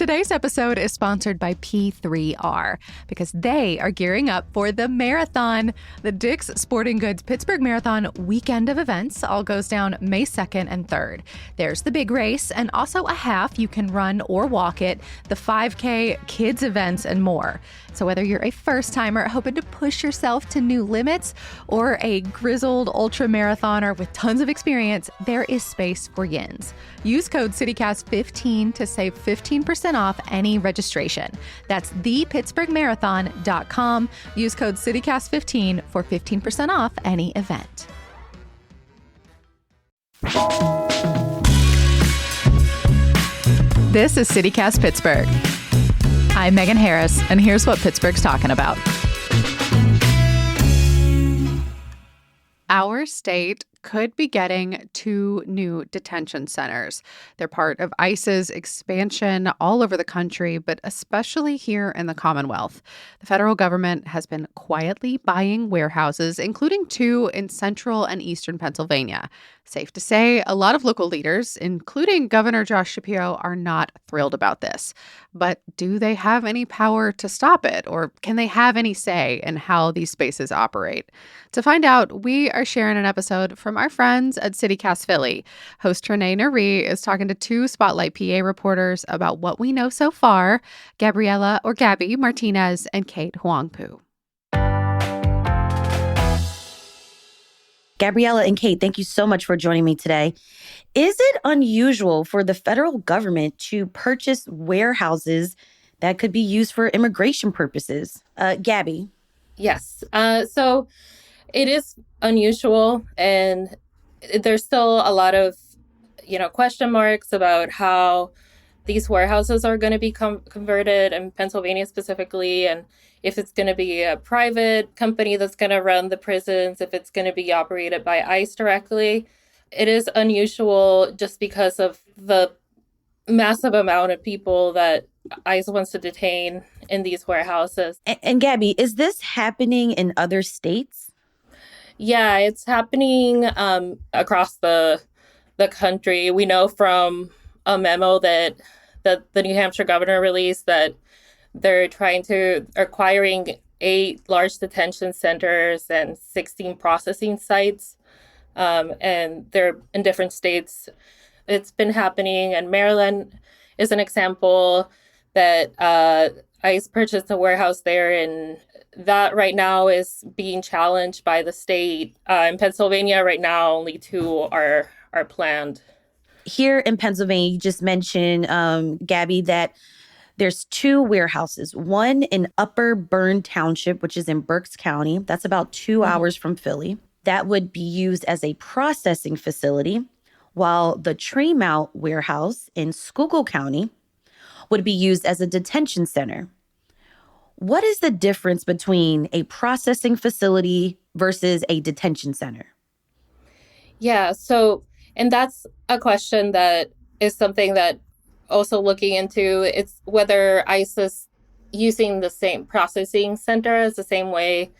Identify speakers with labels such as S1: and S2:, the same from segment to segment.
S1: Today's episode is sponsored by P3R because they are gearing up for the marathon. The Dick's Sporting Goods Pittsburgh Marathon weekend of events all goes down May 2nd and 3rd. There's the big race and also a half you can run or walk it, the 5K, kids events, and more. So whether you're a first-timer hoping to push yourself to new limits or a grizzled ultra marathoner with tons of experience, there is space for yins. Use code CityCast15 to save 15% off any registration. That's thepittsburghmarathon.com. Use code CityCast15 for 15% off any event. This is CityCast Pittsburgh. I'm Megan Harris, and here's what Pittsburgh's talking about. Our state could be getting 2 new detention centers. They're part of ICE's expansion all over the country, but especially here in the Commonwealth. The federal government has been quietly buying warehouses, including 2 in central and eastern Pennsylvania. Safe to say, a lot of local leaders, including Governor Josh Shapiro, are not thrilled about this. But do they have any power to stop it? Or can they have any say in how these spaces operate? To find out, we are sharing an episode from our friends at CityCast Philly. Host Renee Nari is talking to 2 Spotlight PA reporters about what we know so far, Gabriella or Gabby Martinez and Kate Huangpu.
S2: Gabriella and Kate, thank you so much for joining me today. Is it unusual for the federal government to purchase warehouses that could be used for immigration purposes? Gabby?
S3: Yes. So it is unusual, and there's still a lot of, question marks about how these warehouses are going to be converted in Pennsylvania specifically, and if it's going to be a private company that's going to run the prisons, if it's going to be operated by ICE directly. It is unusual just because of the massive amount of people that ICE wants to detain in these warehouses.
S2: And Gabby, is this happening in other states?
S3: Yeah, it's happening across the country. We know from a memo that the New Hampshire governor released that they're acquiring 8 large detention centers and 16 processing sites. And they're in different states. It's been happening, and Maryland is an example that ICE purchased a warehouse there, and that right now is being challenged by the state. In Pennsylvania right now, only 2 are planned.
S2: Here in Pennsylvania, you just mentioned, Gabby, that there's 2 warehouses, one in Upper Bern Township, which is in Berks County. That's about 2 hours from Philly. That would be used as a processing facility, while the Tremont warehouse in Schuylkill County would be used as a detention center. What is the difference between a processing facility versus a detention center?
S3: Yeah, and that's a question that is something that also looking into. It's whether ICE is using the same processing center as the same way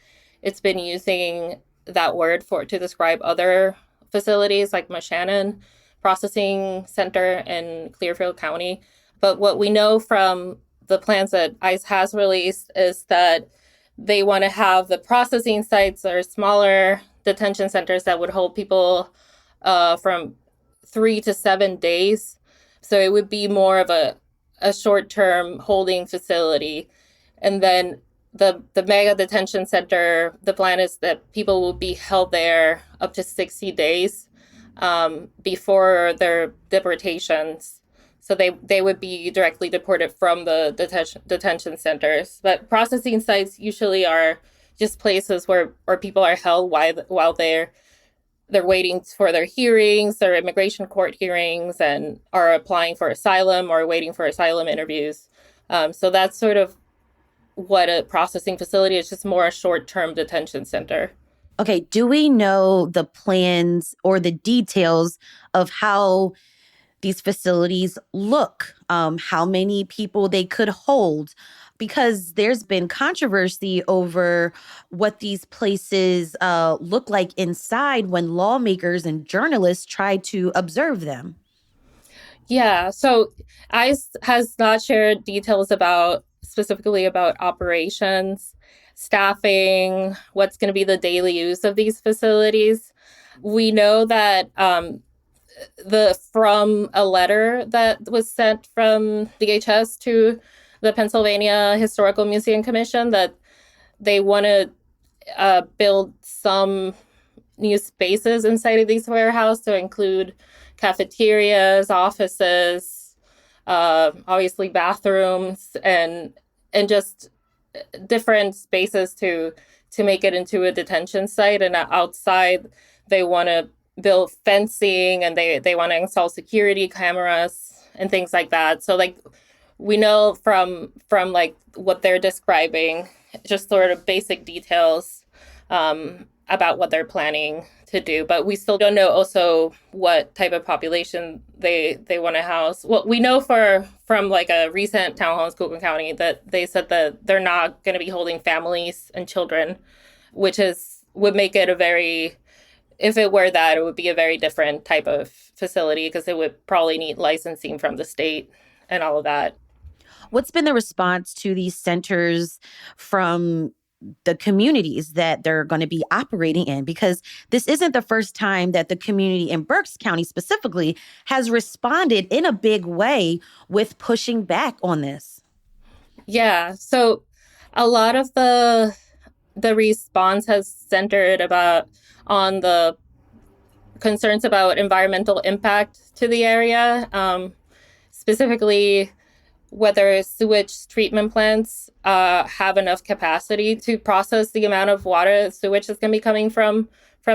S3: it's been using that word to describe other facilities like Moshannon Processing Center in Clearfield County. But what we know from the plans that ICE has released is that they want to have the processing sites or smaller detention centers that would hold people from 3 to 7 days. So it would be more of a short-term holding facility. And then the mega detention center, the plan is that people will be held there up to 60 days before their deportations. So they would be directly deported from the detention centers. But processing sites usually are just places where people are held while they're waiting for their hearings, their immigration court hearings, and are applying for asylum or waiting for asylum interviews. So that's sort of what a processing facility is, just more a short-term detention center.
S2: Okay, do we know the plans or the details of how these facilities look, how many people they could hold? Because there's been controversy over what these places look like inside when lawmakers and journalists try to observe them.
S3: Yeah, so ICE has not shared details about specifically about operations, staffing, what's going to be the daily use of these facilities. We know that the from a letter that was sent from DHS to the Pennsylvania Historical Museum Commission that they want to build some new spaces inside of these warehouses to include cafeterias, offices, obviously bathrooms, and just different spaces to make it into a detention site. And outside, they want to build fencing and they want to install security cameras and things like that. So like we know from like what they're describing, just sort of basic details about what they're planning to do, but we still don't know also what type of population they want to house. Well, we know from like a recent town hall in Schuylkill County that they said that they're not going to be holding families and children, which would make it a very, if it were that, it would be a very different type of facility because it would probably need licensing from the state and all of that.
S2: What's been the response to these centers from the communities that they're going to be operating in? Because this isn't the first time that the community in Berks County specifically has responded in a big way with pushing back on this.
S3: Yeah, so a lot of the response has centered on the concerns about environmental impact to the area, specifically whether sewage treatment plants have enough capacity to process the amount of water sewage that's going to be coming from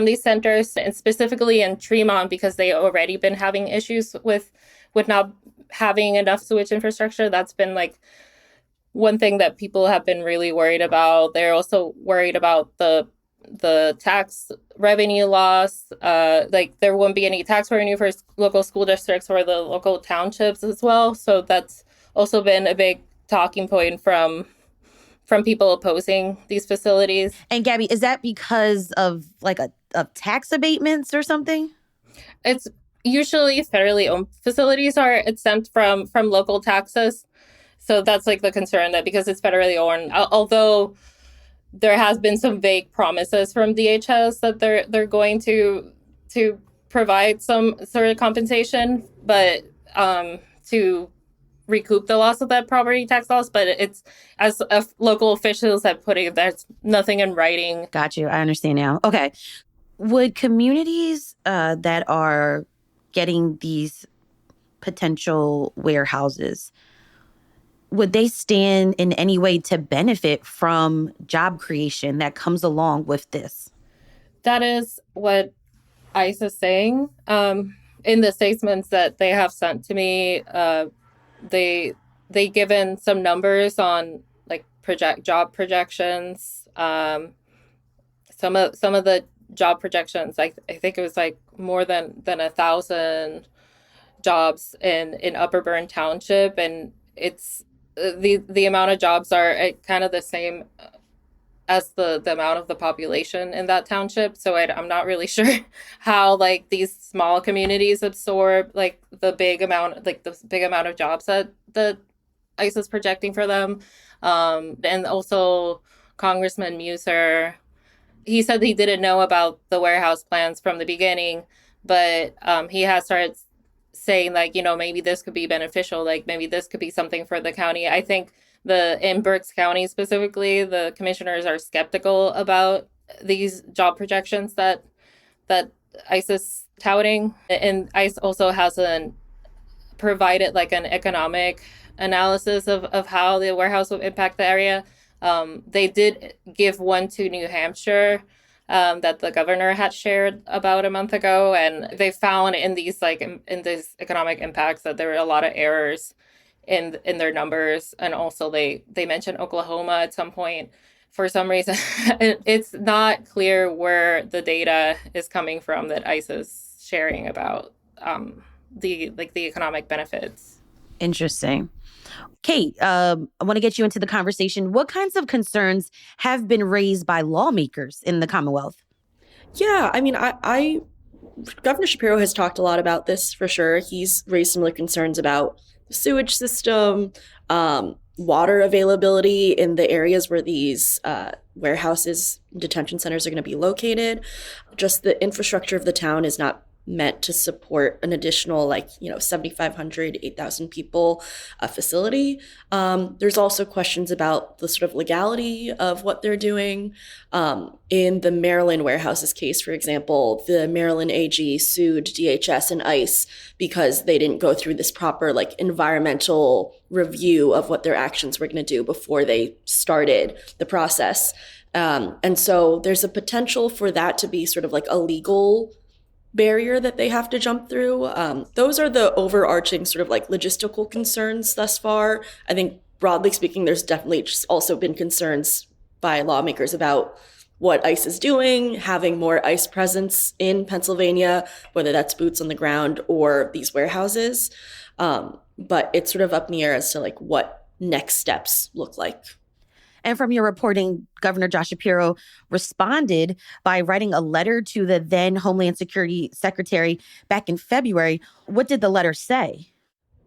S3: these centers, and specifically in Tremont because they already been having issues with not having enough sewage infrastructure. That's been like one thing that people have been really worried about. They're also worried about the tax revenue loss. Like there won't be any tax revenue for local school districts or the local townships as well. So that's also been a big talking point from people opposing these facilities.
S2: And Gabby, is that because of like of tax abatements or something?
S3: It's usually federally owned facilities are exempt from local taxes. So that's like the concern that because it's federally owned, although there has been some vague promises from DHS that they're going to provide some sort of compensation, but to recoup the loss of that property tax loss. But it's, as local officials have put it, there's nothing in writing.
S2: Got you. I understand now. Okay. Would communities that are getting these potential warehouses, would they stand in any way to benefit from job creation that comes along with this?
S3: That is what ICE is saying. In the statements that they have sent to me, they given some numbers on like job projections. Some of the job projections, I think it was like more than 1,000 jobs in Upper Burn Township, and it's the amount of jobs are kind of the same as the amount of the population in that township. So I'm not really sure how like these small communities absorb like the big amount of jobs that the ICE is projecting for them. And also Congressman Muser, he said he didn't know about the warehouse plans from the beginning, but he has started saying like, maybe this could be beneficial. Like maybe this could be something for the county. I think in Berks County specifically, the commissioners are skeptical about these job projections that ICE is touting. And ICE also hasn't provided like an economic analysis of how the warehouse will impact the area. They did give one to New Hampshire that the governor had shared about a month ago, and they found in these economic impacts that there were a lot of errors in their numbers, and also they mentioned Oklahoma at some point. For some reason, it's not clear where the data is coming from that ICE is sharing about the economic benefits.
S2: Interesting. Kate, I want to get you into the conversation. What kinds of concerns have been raised by lawmakers in the Commonwealth?
S4: Yeah, I mean, I Governor Shapiro has talked a lot about this for sure. He's raised similar concerns about the sewage system, water availability in the areas where these warehouses, detention centers are going to be located. Just the infrastructure of the town is not meant to support an additional 7,500, 8,000 people facility. There's also questions about the sort of legality of what they're doing. In the Maryland warehouses case, for example, the Maryland AG sued DHS and ICE because they didn't go through this proper environmental review of what their actions were going to do before they started the process. And so there's a potential for that to be sort of a legal barrier that they have to jump through. Those are the overarching sort of logistical concerns thus far. I think broadly speaking, there's definitely just also been concerns by lawmakers about what ICE is doing, having more ICE presence in Pennsylvania, whether that's boots on the ground or these warehouses. But it's sort of up in the air as to what next steps look like.
S2: And from your reporting, Governor Josh Shapiro responded by writing a letter to the then Homeland Security Secretary back in February. What did the letter say?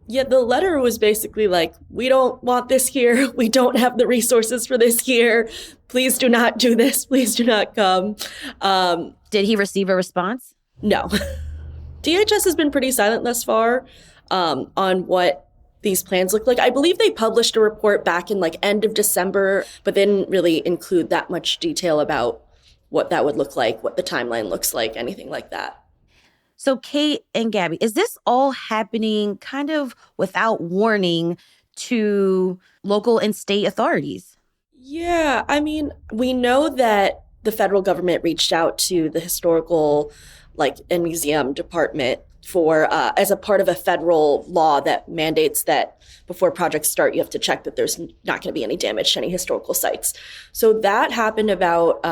S4: Yeah, the letter was basically we don't want this here. We don't have the resources for this here. Please do not do this. Please do not come.
S2: Did he receive a response?
S4: No. DHS has been pretty silent thus far on what these plans look like. I believe they published a report back in end of December, but they didn't really include that much detail about what that would look like, what the timeline looks like, anything like that.
S2: So Kate and Gabby, is this all happening kind of without warning to local and state authorities?
S4: Yeah, I mean, we know that the federal government reached out to the historical and museum department for as a part of a federal law that mandates that before projects start, you have to check that there's not going to be any damage to any historical sites. So that happened about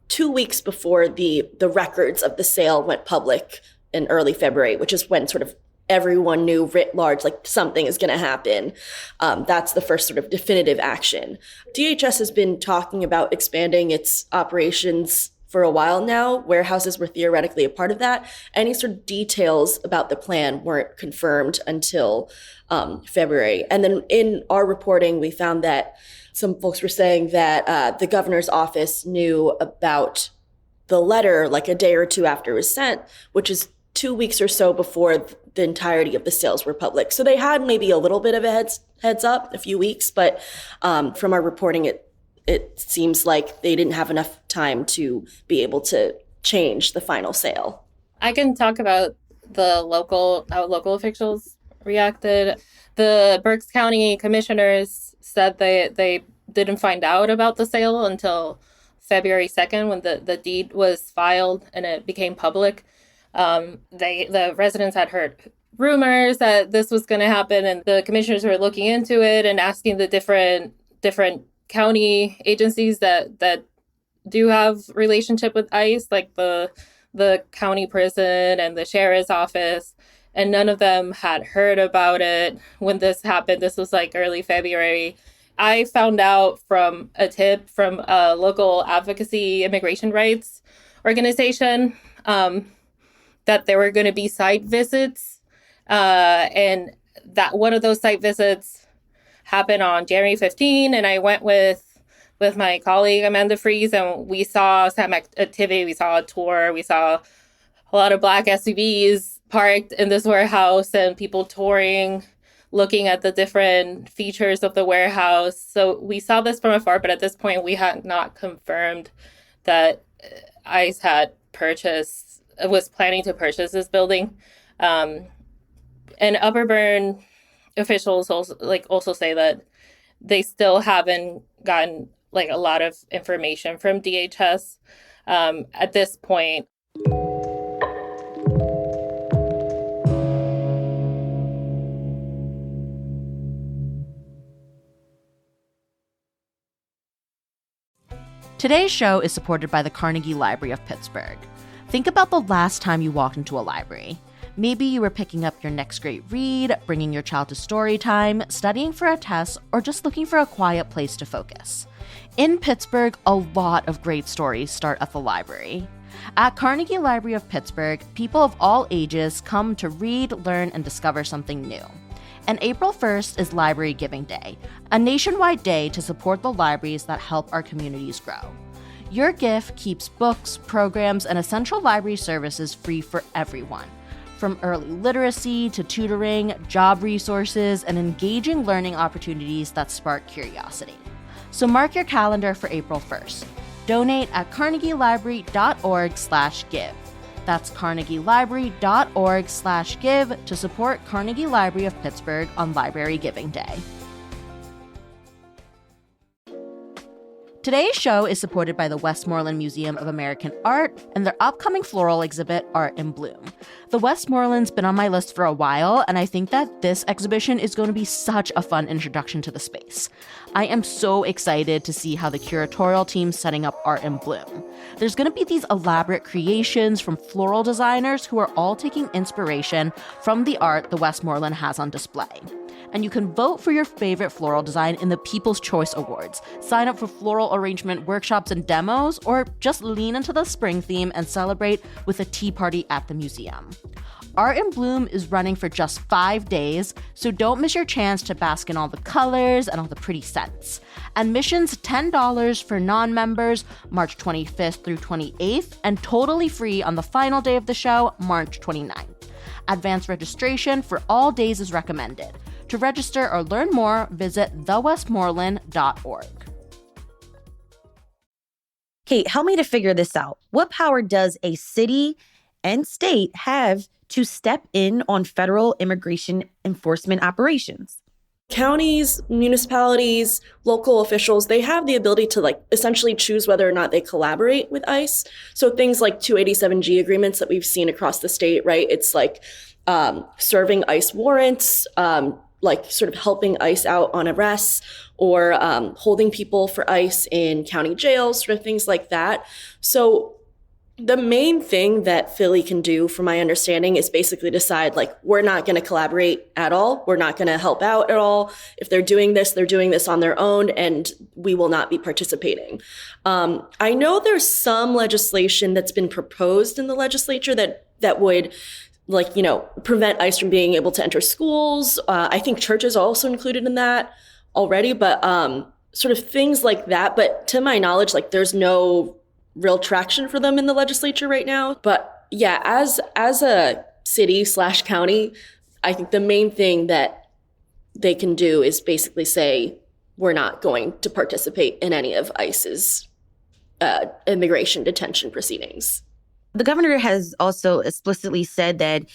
S4: 2 weeks before the records of the sale went public in early February, which is when sort of everyone knew writ large, something is going to happen. That's the first sort of definitive action. DHS has been talking about expanding its operations for a while now. Warehouses were theoretically a part of that. Any sort of details about the plan weren't confirmed until February. And then in our reporting, we found that some folks were saying that the governor's office knew about the letter a day or two after it was sent, which is 2 weeks or so before the entirety of the sales were public. So they had maybe a little bit of a heads up, a few weeks, but from our reporting, it seems like they didn't have enough time to be able to change the final sale.
S3: I can talk about how local officials reacted. The Berks County commissioners said they didn't find out about the sale until February 2nd when the deed was filed and it became public. The residents had heard rumors that this was going to happen, and the commissioners were looking into it and asking the different county agencies that do have relationship with ICE, like the county prison and the sheriff's office, and none of them had heard about it when this happened. This was early February. I found out from a tip from a local advocacy immigration rights organization that there were going to be site visits, and that one of those site visits happened on January 15, and I went with my colleague Amanda Fries, and we saw some activity. We saw a tour. We saw a lot of black SUVs parked in this warehouse and people touring, looking at the different features of the warehouse. So we saw this from afar, but at this point we had not confirmed that ICE was planning to purchase this building. And Upper Burn officials also say that they still haven't gotten a lot of information from DHS at this point.
S5: Today's show is supported by the Carnegie Library of Pittsburgh. Think about the last time you walked into a library. Maybe you were picking up your next great read, bringing your child to story time, studying for a test, or just looking for a quiet place to focus. In Pittsburgh, a lot of great stories start at the library. At Carnegie Library of Pittsburgh, people of all ages come to read, learn, and discover something new. And April 1st is Library Giving Day, a nationwide day to support the libraries that help our communities grow. Your gift keeps books, programs, and essential library services free for everyone. From early literacy to tutoring, job resources, and engaging learning opportunities that spark curiosity. So mark your calendar for April 1st. Donate at carnegielibrary.org/give. That's carnegielibrary.org/give to support Carnegie Library of Pittsburgh on Library Giving Day. Today's show is supported by the Westmoreland Museum of American Art and their upcoming floral exhibit, Art in Bloom. The Westmoreland's been on my list for a while, and I think that this exhibition is going to be such a fun introduction to the space. I am so excited to see how the curatorial team's setting up Art in Bloom. There's going to be these elaborate creations from floral designers who are all taking inspiration from the art the Westmoreland has on display. And you can vote for your favorite floral design in the People's Choice Awards. Sign up for floral arrangement workshops and demos, or just lean into the spring theme and celebrate with a tea party at the museum. Art in Bloom is running for just 5 days, so don't miss your chance to bask in all the colors and all the pretty scents. Admission's $10 for non-members, March 25th through 28th, and totally free on the final day of the show, March 29th. Advance registration for all days is recommended. To register or learn more, visit thewestmoreland.org.
S2: Kate, help me to figure this out. What power does a city and state have to step in on federal immigration enforcement operations?
S4: Counties, municipalities, local officials, they have the ability to essentially choose whether or not they collaborate with ICE. So things like 287G agreements that we've seen across the state, right? It's serving ICE warrants, sort of helping ICE out on arrests, or holding people for ICE in county jails, sort of things like that. So the main thing that Philly can do, from my understanding, is basically decide, we're not going to collaborate at all. We're not going to help out at all. If they're doing this on their own, and we will not be participating. I know there's some legislation that's been proposed in the legislature that would prevent ICE from being able to enter schools. I think churches are also included in that already, but sort of things like that. But to my knowledge, there's no real traction for them in the legislature right now. But yeah, as a city/county, I think the main thing that they can do is basically say, we're not going to participate in any of ICE's immigration detention proceedings.
S2: The governor has also explicitly said that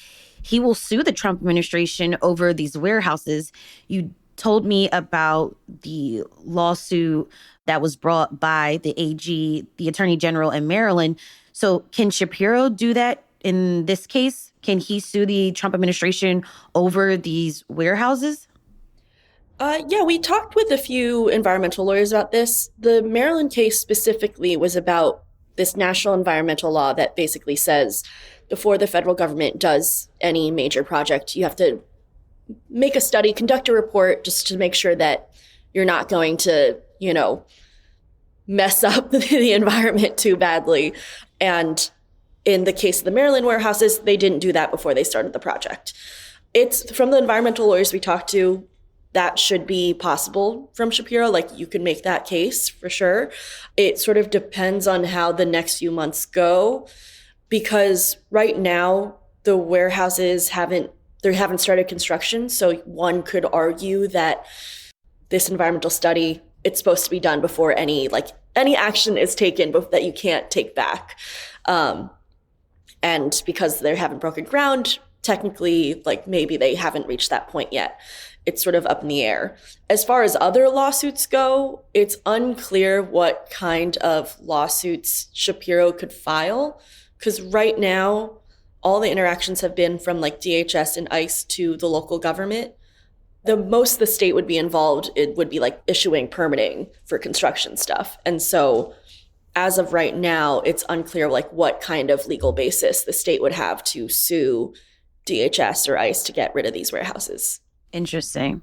S2: he will sue the Trump administration over these warehouses. You told me about the lawsuit that was brought by the AG, the Attorney General in Maryland. So can Shapiro do that in this case? Can he sue the Trump administration over these warehouses?
S4: Yeah, we talked with a few environmental lawyers about this. The Maryland case specifically was about this national environmental law that basically says before the federal government does any major project, you have to make a study, conduct a report, just to make sure that you're not going to, mess up the environment too badly. And in the case of the Maryland warehouses, they didn't do that before they started the project. It's from the environmental lawyers we talked to, that should be possible from Shapiro. You can make that case for sure. It sort of depends on how the next few months go, because right now the warehouses haven't started construction. So one could argue that this environmental study, it's supposed to be done before any action is taken that you can't take back. And because they haven't broken ground, technically, maybe they haven't reached that point yet. It's sort of up in the air. As far as other lawsuits go, it's unclear what kind of lawsuits Shapiro could file, because right now, all the interactions have been from DHS and ICE to the local government. The most the state would be involved, it would be issuing permitting for construction stuff. And so as of right now, it's unclear what kind of legal basis the state would have to sue DHS or ICE to get rid of these warehouses.
S2: Interesting.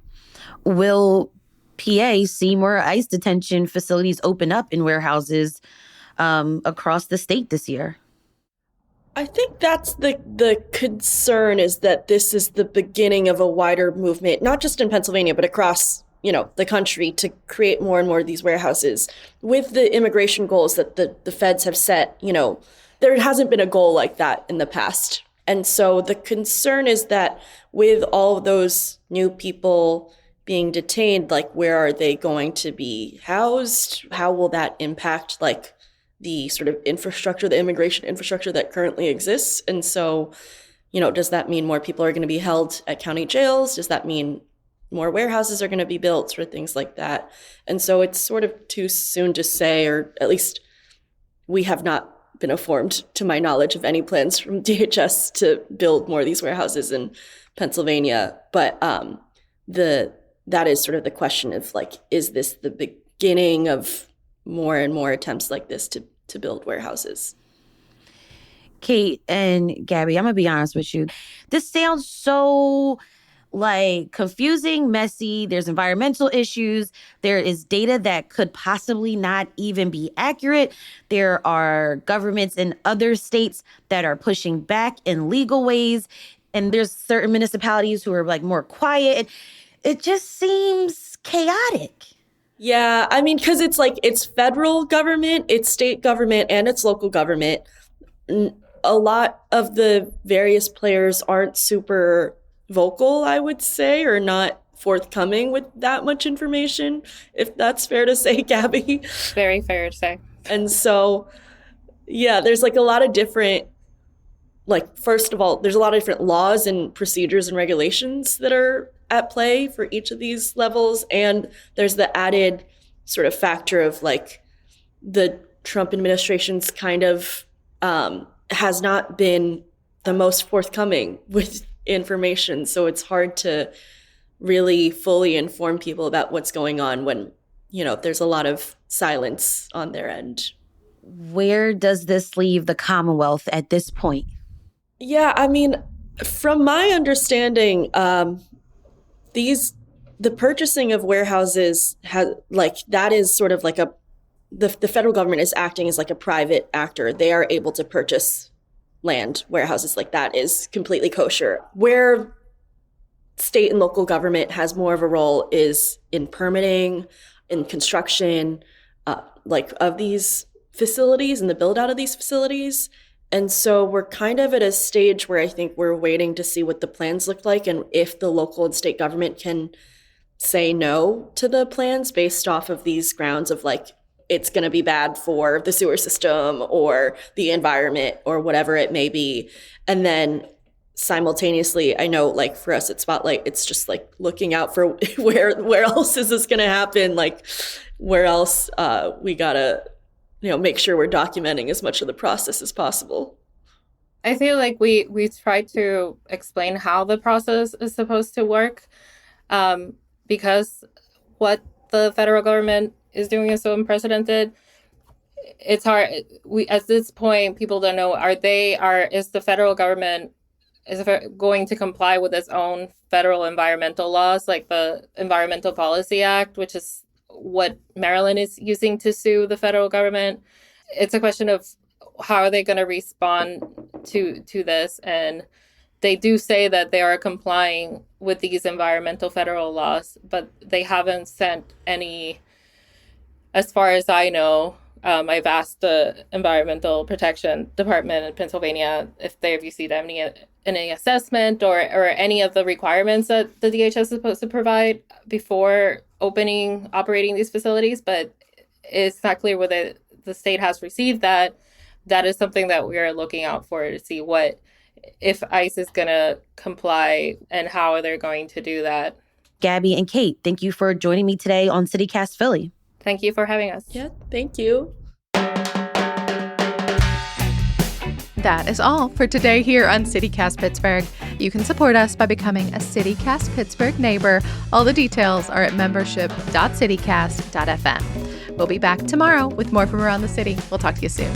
S2: Will PA see more ICE detention facilities open up in warehouses across the state this year?
S4: I think that's the concern, is that this is the beginning of a wider movement, not just in Pennsylvania, but across, the country, to create more and more of these warehouses with the immigration goals that the feds have set. There hasn't been a goal like that in the past. And so the concern is that with all of those new people being detained, like, where are they going to be housed? How will that impact, like, the sort of infrastructure, the immigration infrastructure that currently exists? And so, does that mean more people are going to be held at county jails? Does that mean more warehouses are going to be built, or things like that? And so it's sort of too soon to say, or at least we have not been informed, to my knowledge, of any plans from DHS to build more of these warehouses in Pennsylvania. But that is sort of the question of, like, is this the beginning of more and more attempts like this to build warehouses?
S2: Kate and Gabby, I'm going to be honest with you. This sounds so, like, confusing, messy. There's environmental issues. There is data that could possibly not even be accurate. There are governments in other states that are pushing back in legal ways. And there's certain municipalities who are, like, more quiet. It just seems chaotic.
S4: Yeah, I mean, because it's federal government, it's state government, and it's local government. A lot of the various players aren't super vocal, I would say, or not forthcoming with that much information, if that's fair to say, Gabby.
S3: Very fair to say.
S4: And so, yeah, there's, like, a lot of different, like, first of all, there's a lot of different laws and procedures and regulations that are at play for each of these levels. And there's the added sort of factor of, like, the Trump administration's kind of has not been the most forthcoming with information. So it's hard to really fully inform people about what's going on when, there's a lot of silence on their end.
S2: Where does this leave the Commonwealth at this point?
S4: Yeah, I mean, from my understanding, the purchasing of warehouses that is sort of like the federal government is acting as, like, a private actor. They are able to purchase land, warehouses, like, that is completely kosher. Where state and local government has more of a role is in permitting, in construction, of these facilities and the build out of these facilities. And so we're kind of at a stage where I think we're waiting to see what the plans look like, and if the local and state government can say no to the plans based off of these grounds of, like, it's going to be bad for the sewer system or the environment or whatever it may be. And then simultaneously, I know, like, for us at Spotlight, it's just, like, looking out for where else is this going to happen? Like, where else we got to make sure we're documenting as much of the process as possible.
S3: I feel like we tried to explain how the process is supposed to work, because what the federal government is doing is so unprecedented. It's hard. At this point, people don't know, is the federal government going to comply with its own federal environmental laws, like the Environmental Policy Act, which is what Maryland is using to sue the federal government. It's a question of how are they going to respond to this. And they do say that they are complying with these environmental federal laws, but they haven't sent any, as far as I know. I've asked the Environmental Protection Department in Pennsylvania if they've received any assessment or any of the requirements that the DHS is supposed to provide before operating these facilities, but it's not clear whether the state has received that. That is something that we are looking out for, to see if ICE is going to comply and how they're going to do that.
S2: Gabby and Kate, thank you for joining me today on CityCast Philly.
S3: Thank you for having us.
S4: Yeah, thank you.
S1: That is all for today here on CityCast Pittsburgh. You can support us by becoming a CityCast Pittsburgh neighbor. All the details are at membership.citycast.fm. We'll be back tomorrow with more from around the city. We'll talk to you soon.